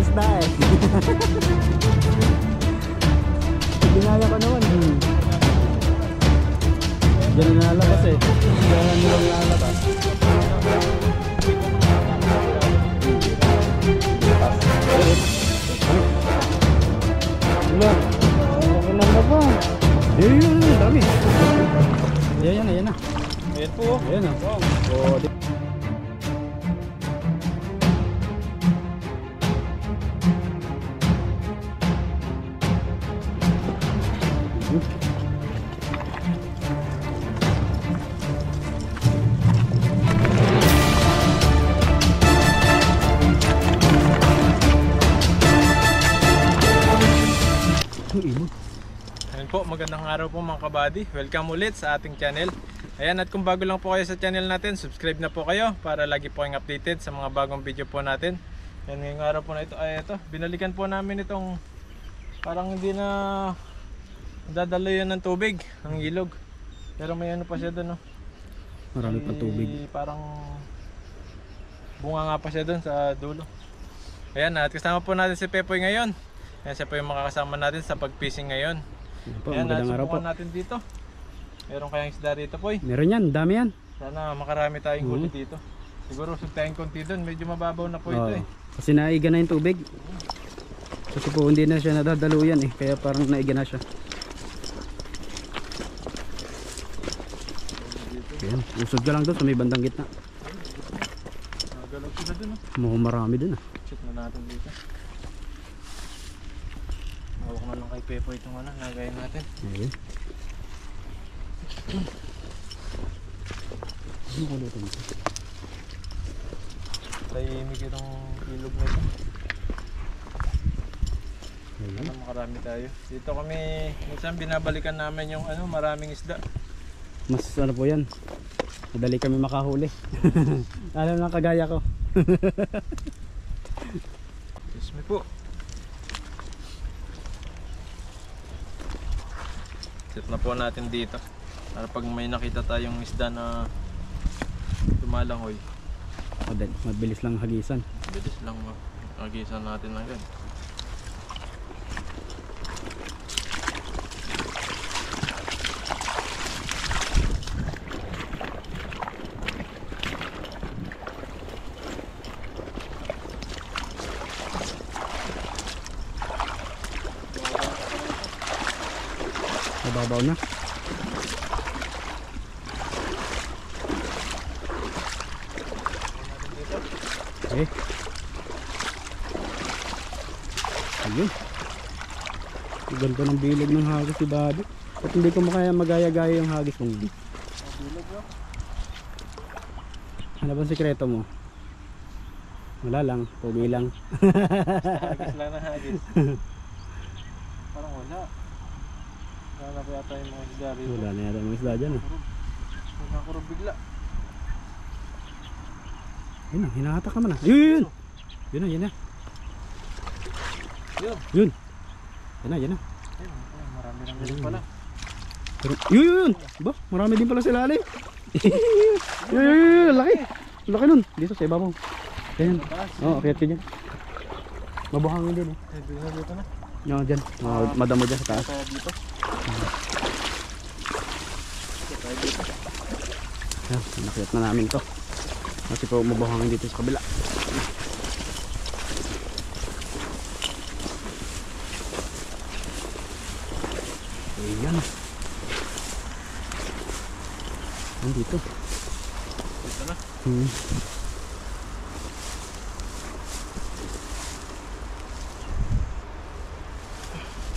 isda eh. Ginaya pa naman. Diyan na nalabas eh. Diyan na nalabas. Wala. Okay lang na ba? Yun, dami. Yan na, yan na. Ayan po. Ayan na. Oh, Ayan po, magandang araw po mga kabady. Welcome ulit sa ating channel. Ayan, at kung bago lang po kayo sa channel natin, subscribe na po kayo para lagi po kayong updated sa mga bagong video po natin. Ayan, ngayong araw po na ito, ay ito, binalikan po namin itong parang hindi na dadalo yan ng tubig, ng ilog. Pero may ano pa siya doon, no? marami pang tubig. Parang bunga nga pa siya doon sa dulo. Ayan, at kasama po natin si Pepoy ngayon. Ayan, siya po yung makakasama natin sa pag-fishing ngayon. Ayan, Magandang araw po. subukan natin dito. Meron kayang isda dito, Poy? Meron yan, dami yan. Sana makarami tayong huli dito. Siguro usog tayong konti doon, medyo mababaw na po ito eh. Kasi naiga na yung tubig. Kasi po hindi na siya nadadaluyan eh, kaya parang naiga na siya. Ayan, usog ka lang doon sa may bandang gitna. Nagalaw sila doon, oh. Mukhang marami doon ah. Check na natin dito. Hawak na lang kay Pepo itong ano, nagayin natin. Ayan. Ano ko dito nito? Tahimik itong ilog na ito. Ayan. Sana makarami tayo. Dito kami, minsan binabalikan namin yung ano, maraming isda. Mas ano po yan, madali kami makahuli. Alam na kagaya ko. Excuse me po. Set na po natin dito para pag may nakita tayong isda na tumalangoy, Mabilis lang hagisan. bilis lang magisan natin agad. Mababaw na. Okay. Ayun. Ang ganda ng bilog ng hagis si Bobby. At hindi ko magaya-gaya yung hagis mong bilog. Ano bang sikreto mo? Wala lang, pugi lang. Hagis lang na hagis. Parang wala. Wala na po yata yung mga isda rito. Wala na yata mga isda dyan ah. Nakurog bigla. Yun na, hinahatak ka man ah. Yun! Yun na, yun na. Yun. Yun! Yan na, yan na. Ayun, marami rin pala. Pero, yun! Ba, marami din pala sila alay. Yun, laki! Laki nun. Dito sa ibabaw. Yan. Oo, akyat ka dyan. Mabuhangin din eh. Dito na. Yan, dyan. Madamo dyan sa taas. Kaya dito. Yan, nakyat na namin to. Kasi po mabuhangin dito sa kabila. Ayan. Nandito. Dito na.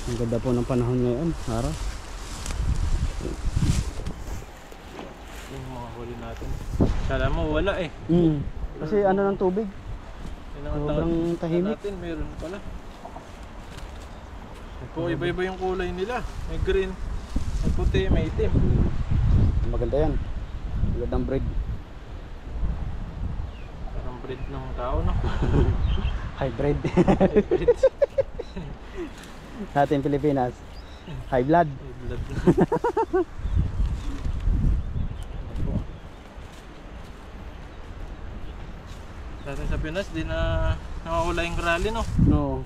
Ang ganda po ng panahon ngayon, araw. Yung mga huli natin. Kala mo wala eh. Kasi ano ng tubig? Yun ang Sobrang tahimik. natin, meron pala. Po, iba-iba yung kulay nila. May green, may puti, may itim. Maganda yan. Magandang breed. Parang breed ng tao, no? Hybrid. Breed. Sa ating Pilipinas. High blood. Blood. Dati sa Pinas, di na nakakula yung rally, no? No.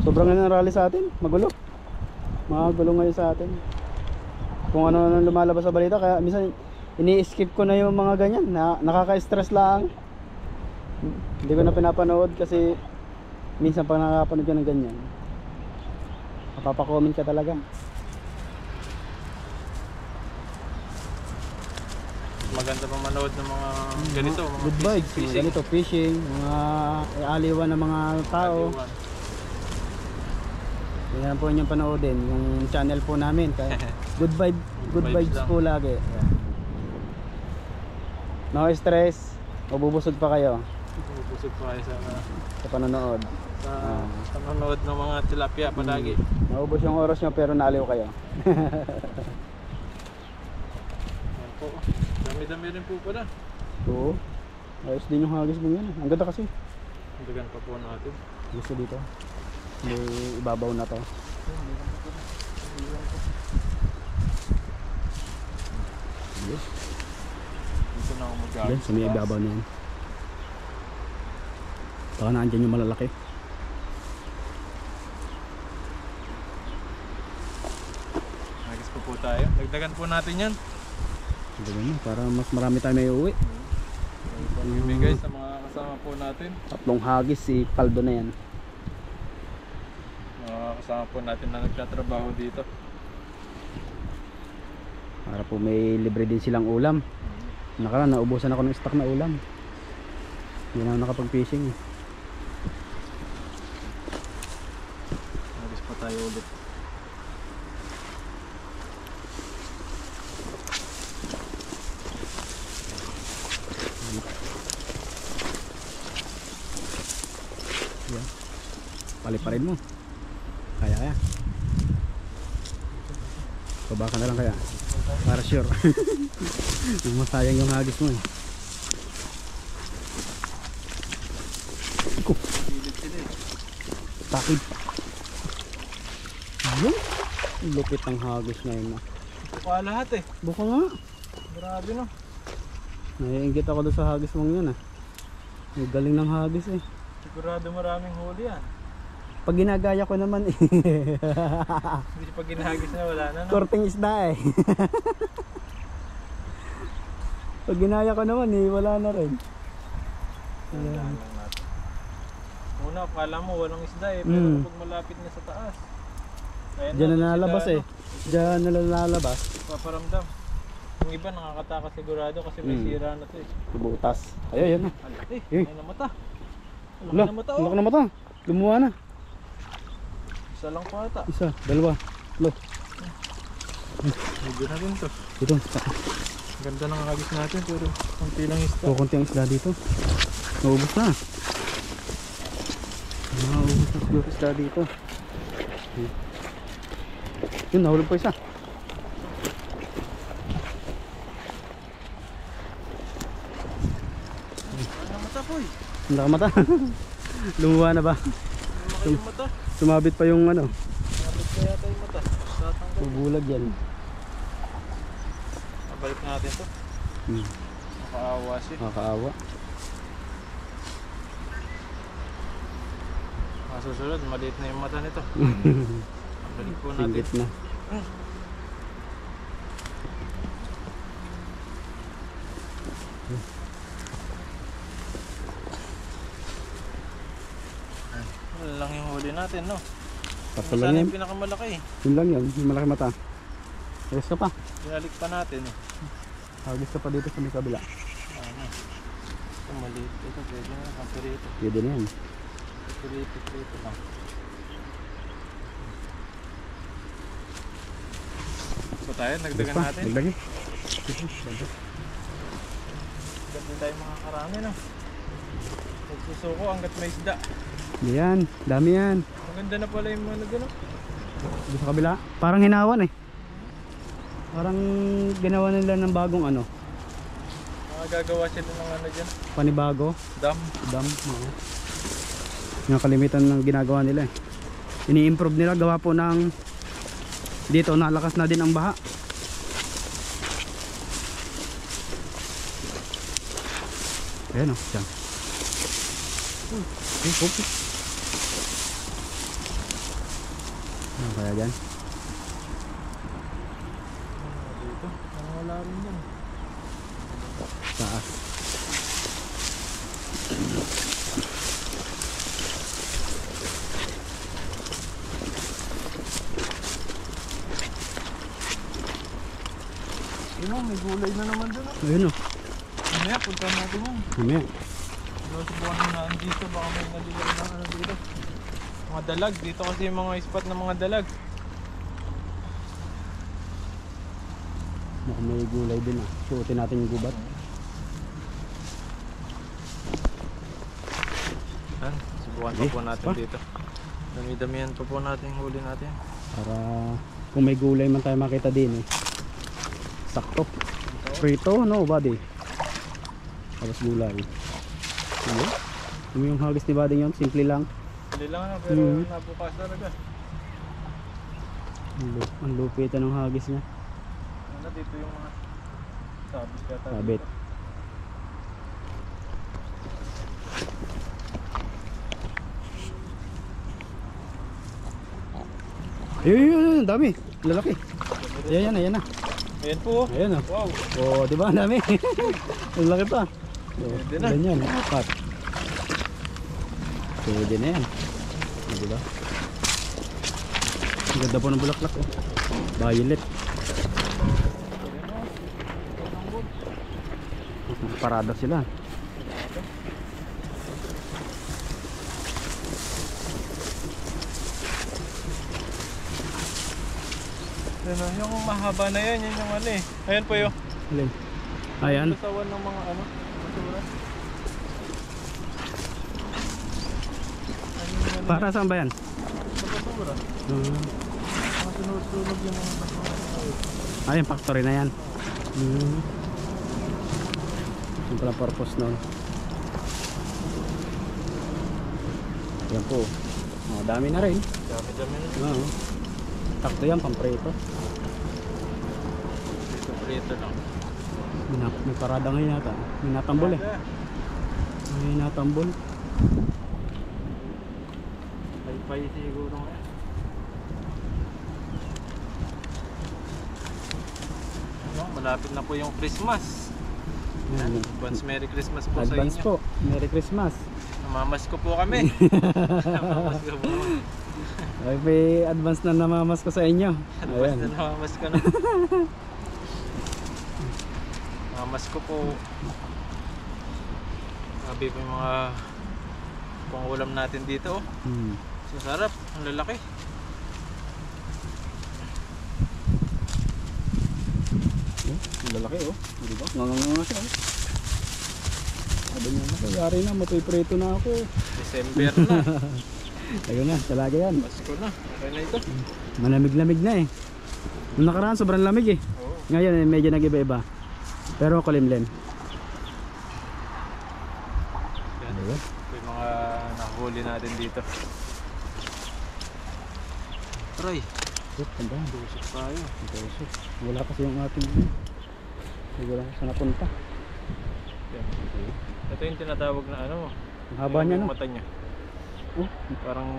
Sobrang ano ng rally sa atin, magulo. Magulo ngayon sa atin. Kung ano nang lumalabas sa balita, kaya minsan ini-skip ko na yung mga ganyan, nakaka-stress lang. Hindi ko na pinapanood kasi minsan pag nakakapanood ka ng ganyan, mapapa-comment ka talaga. Maganda pa manood ng mga ganito, mga Good vibes, mga ganito, fishing, mga aliwan ng mga tao. Aliwan. Yan po inyong panoodin, yung channel po namin. Kaya good vibes lang. po lagi. Yan. No stress, mabubusog pa kayo Busog pa kayo sa panonood. sa panonood ng mga tilapia palagi. Maubos yung oras nyo pero naaliw kayo. Yan po. Dami-dami rin po pala. Oo. Ayos din yung hagis mo yan. Ang ganda kasi. Dagan pa po natin. Gusto dito. May ibabaw na to. Yes. Dito na ako mag-aagis. Yan, sa may ibabaw na yan. Baka naandyan yung malalaki. Agis po tayo. Dagdagan po natin yan. Ganda mo, para mas marami tayo may uwi. Ibigay sa mga kasama po natin. Tatlong hagis, si Paldo na yan. Mga kasama po natin na nagtatrabaho dito. Para po may libre din silang ulam. Nakaraan, naubusan ako ng stock na ulam. Hindi na ako nakapag-fishing. Agis pa tayo ulit. Yan. Paliparin mo. Kaya. Baba ka na lang kaya. Para sure. Masayang yung hagis mo eh. Pilit sila eh. Takid. Yan. Lupit ang hagis ngayon na. Buka lahat eh. Buka nga. Grabe no. Naiinggit ako doon sa hagis mong yun ah. Ang galing ng hagis eh. Sigurado maraming huli yan. Pag ginagaya ko naman eh. Hindi pag ginahagis na wala na no. Korting isda eh. Pag ginaya ko naman eh, wala na rin. Tandaan lang natin. Una, akala mo walang isda eh. Pero kapag malapit na sa taas. Ayan Diyan na sila, nalalabas eh. Diyan na nalalabas. Paparamdam. Yung iba nakakatakas sigurado kasi may sira na to eh. Butas. Ayun, yan na. Alaki, Eh. ay na mata. Alaki Wala, na mata laki oh. na mata. Lumuha na. Isa lang pa ata. Isa, dalawa. Lo. Medyo na rin to. Dito. Ganda ng hagis natin pero konti lang isda. Kukunti ang isda dito. Naubos na. Naubos na siguro isda dito. Yun, nahulog pa isa. Ano mata po eh? Ang laki mata. Lumuha na ba? Lumaki yung mata. Sumabit pa yung ano. Nabit pa yata yung mata. Tatanggal. Bubulag yan. Nabalik natin to. Nakaawa siya. Nakakaawa. Masusunod, maliit na yung mata nito. Balik po natin. Singgit na. Wala lang yung huli natin, no? Tatlo Sana lang yan. yung pinakamalaki eh. Yun lang yan. Yung malaki mata. Ayos ka pa. Binalik pa natin eh. Hagis ka pa dito sa may kabila. Ano? Ito maliit. Ito pwede na. Kampirito. Pwede na yan. Kampirito lang. So tayo, nagdagan Pa, natin. dagdagin. Ganda tayo mga karami, no? Nagsusuko hanggat may isda. Yan. Dami yan. Ang ganda na pala yung mga gano'n. Dito sa kabila. Parang hinawan eh. Parang ginawa nila ng bagong ano. Mga gagawa sila ng ano dyan. Panibago. Dam. Dam. Oo. Yung kalimitan ng ginagawa nila eh. Ini-improve nila. Gawa po ng dito nalakas na din ang baha. Ayan o. Diyan. Ano kaya dyan? Dito, parang wala rin dyan. Taas. Yun o, may gulay na naman dun. Ayun o. Mamaya, punta natin yan. Mamaya. Subukan na naan dito, baka may nalilaro na ano dito. Mga dalag, dito kasi yung mga spot ng mga dalag. Mukhang may gulay din ah. Suotin natin yung gubat. Yan, subukan pa po natin dito. Dami-damihan pa po natin yung huli natin. Para kung may gulay man tayo makita din eh. Sakto. Prito, no buddy? Tapos gulay. Ano? Yung hagis ni buddy yun, simple lang. Huli lang na, pero nabukas talaga. Ang lupitan ng hagis niya. Ano, dito yung mga sabit yata. Sabit. Ayun, dami. Lalaki. Ayan na. Ayan po. Ayan o. Wow. Oh, di ba? Ang dami. Ang laki pa. Pwede na. Ganyan, apat. Pwede na yan. Oh, di ba? Ang ganda po ng bulaklak eh. Violet. Parada sila. Ano, yung mahaba na yan, yun yung ano eh. Ayan po yun. Alin? Ayan. Lusawan ng mga ano, basura. Para saan ba yan? Sa basura. Mga sinusunog yung mga basura. Ayan, factory na yan. Yung pala purpose nun. Yan po. Oh, dami na rin. Dami-dami na. Oo. Takto yan, pamprito. Dito prito lang. May parada ngayon yata. May natambol eh. May natambol. Pay-pay siguro nga. Ano, malapit na po yung Christmas. Yan. Advance Merry Christmas po Advance sa inyo. po. Merry Christmas. Namamas ko po kami. Namamas ko po. Ay, may advance na namamas ko sa inyo. Advance na Ayan. namamas ko na. Namamas ko po. Sabi po yung mga pangulam natin dito. Oh. Sarap. Ang lalaki. Ang lalaki oh. Diba? Nganganga siya oh. Sabi niya, nakayari na, matuiprito na ako. December na. Ayun na, talaga yan. Pasko na. Okay na ito. Malamig-lamig na eh. Nung nakaraan sobrang lamig eh. Oo. Ngayon eh, medyo nag-iba-iba. Pero kulimlim. Yan. Ayun. Ito yung mga nahuli natin dito. Try. Tanda. Tusok tayo. Tusok. Wala kasi yung ating siguro sa napunta. Yan. Ito yung tinatawag na ano. Ang haba niya yung no. mata niya. Oh, Parang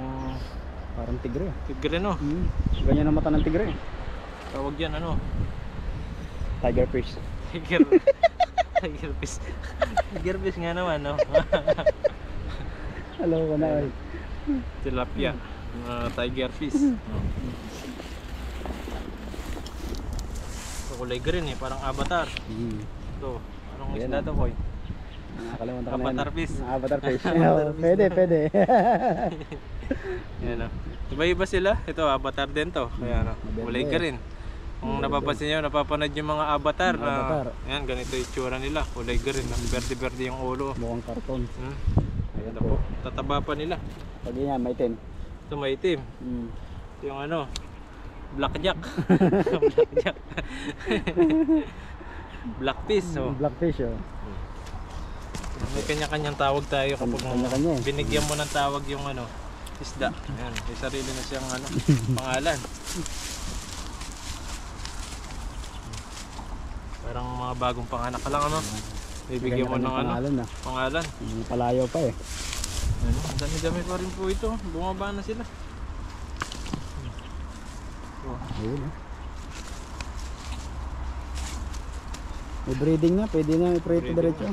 parang tigre. tigre no. Ganyan ang mata ng tigre. Tawag yan ano. Tiger fish. Tiger. Tiger fish. Tiger fish nga naman no. Hello ko na ay. Tilapia. Tiger fish. Ito kulay green eh. Parang avatar. Ito. Anong Yan, isda to boy? Nakakalimutan ko na Avatar fish. Avatar fish. Avatar fish. Pwede. Yan o. Iba-iba sila. Ito avatar din to. Kaya ano. Maganda Kulay eh. green. Kung napapansin nyo, napapanood yung mga avatar na Avatar. yan, ganito yung itsura nila. Kulay green. Berde-berde yung ulo. Mukhang karton. Ayan Ito po. po. Tataba pa nila. Pag yan, may tin. Ito maitim. Ito yung ano. Blackjack. Blackjack. Blackfish. Oh. Blackfish oh. May kanya-kanyang tawag tayo kapag Kanya-kanya eh. binigyan mo ng tawag yung ano, isda. Ayan, may sarili na siyang ano, pangalan. Parang mga bagong panganak ka lang ano. Bibigyan mo Kanya-kanyang ng ano, pangalan na. pangalan. Palayo pa eh. Ano, ang dami-dami pa rin po ito. Bumaba na sila. Oh. Ayun eh. May breeding na, pwede na i-prito Breeding diretso.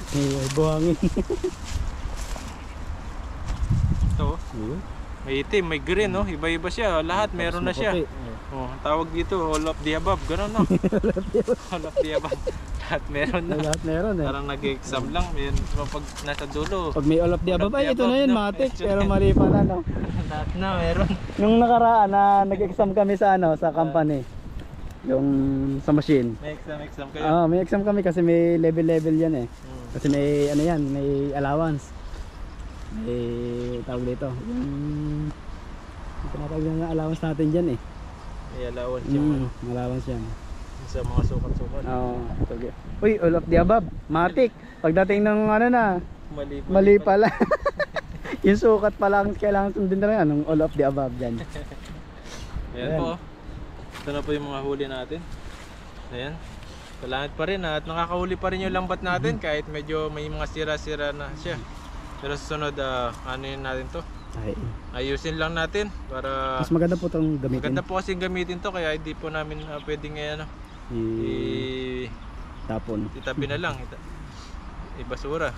Ay, buhangin. Ito, oh. Ayun. May itim, may green, no? Iba-iba siya. Lahat meron na siya. Maputi. Oh, ang tawag dito, all of the above. Ganun, no? All of the above. Lahat meron na. Lahat meron eh. Parang nag-exam lang. Meron pa pag nasa dulo. Pag may all of the All of above, the ay ito na above yun, na. matik. Pero mali pala, no? Lahat na, meron. Yung nakaraan na nag-exam kami sa ano, sa company. Yung sa machine. May exam kayo. Ah, may exam kami kasi may level yan eh. Hmm. Kasi may ano yan, may allowance. May tawag dito. Yung tinatawag na allowance natin dyan eh. May allowance yung ano, May allowance yan. sa mga sukat-sukat. Oo. Okay. Uy, all of the above. Matik. Pagdating ng ano na, Mali mali pala. Yung sukat pala ang kailangan sundin na yan, ng all of the above dyan. Ayan po. Ito na po yung mga huli natin. Ayan. Salamat pa rin at nakakahuli pa rin yung lambat natin kahit medyo may mga sira-sira na siya. Pero sa sunod, ano yun natin to? Ay. Ayusin lang natin para Mas maganda po itong gamitin. maganda po kasi gamitin to kaya hindi po namin pwedeng ngayon Tapon. itabi na lang. Ibasura.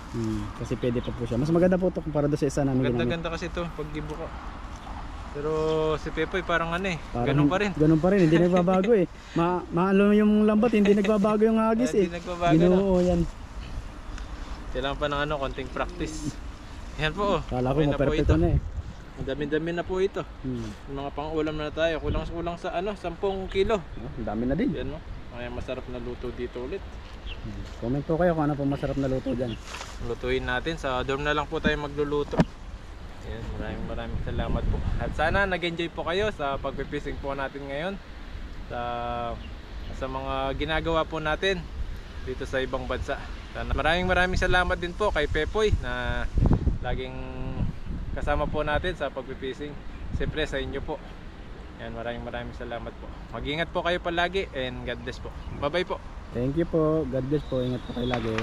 Kasi pwede pa po siya. Mas maganda po ito kumpara doon sa isa namin ginamit. Ganda-ganda kasi to pag gibuka. Pero si Pepoy parang ano eh, Parang ganun pa rin. Ganun pa rin, hindi nagbabago eh. Maalo yung lambat, hindi nagbabago yung hagis eh. Hindi nagbabago na. Binuo yan. Kailangan pa ng ano, konting practice. Yan po oh. Kala ko Okay na po maperfecto ito. na eh. Ang dami-dami na po ito. Yung mga pang-ulam na tayo. Kulang sa ano, 10 kilo. Ang dami na din. Yan mo. Kaya masarap na luto dito ulit. Comment po kayo kung ano pong masarap na luto dyan. Lutuin natin. Sa dorm na lang po tayo magluluto. Yan, maraming salamat po. At sana nag-enjoy po kayo sa pagpipising po natin ngayon. Sa mga ginagawa po natin dito sa ibang bansa. Sana maraming salamat din po kay Pepoy na laging kasama po natin sa pagpipising. Siyempre sa inyo po. Yan, maraming salamat po. Mag-ingat po kayo palagi and God bless po. Bye bye po. Thank you po. God bless po. Ingat po kayo lagi.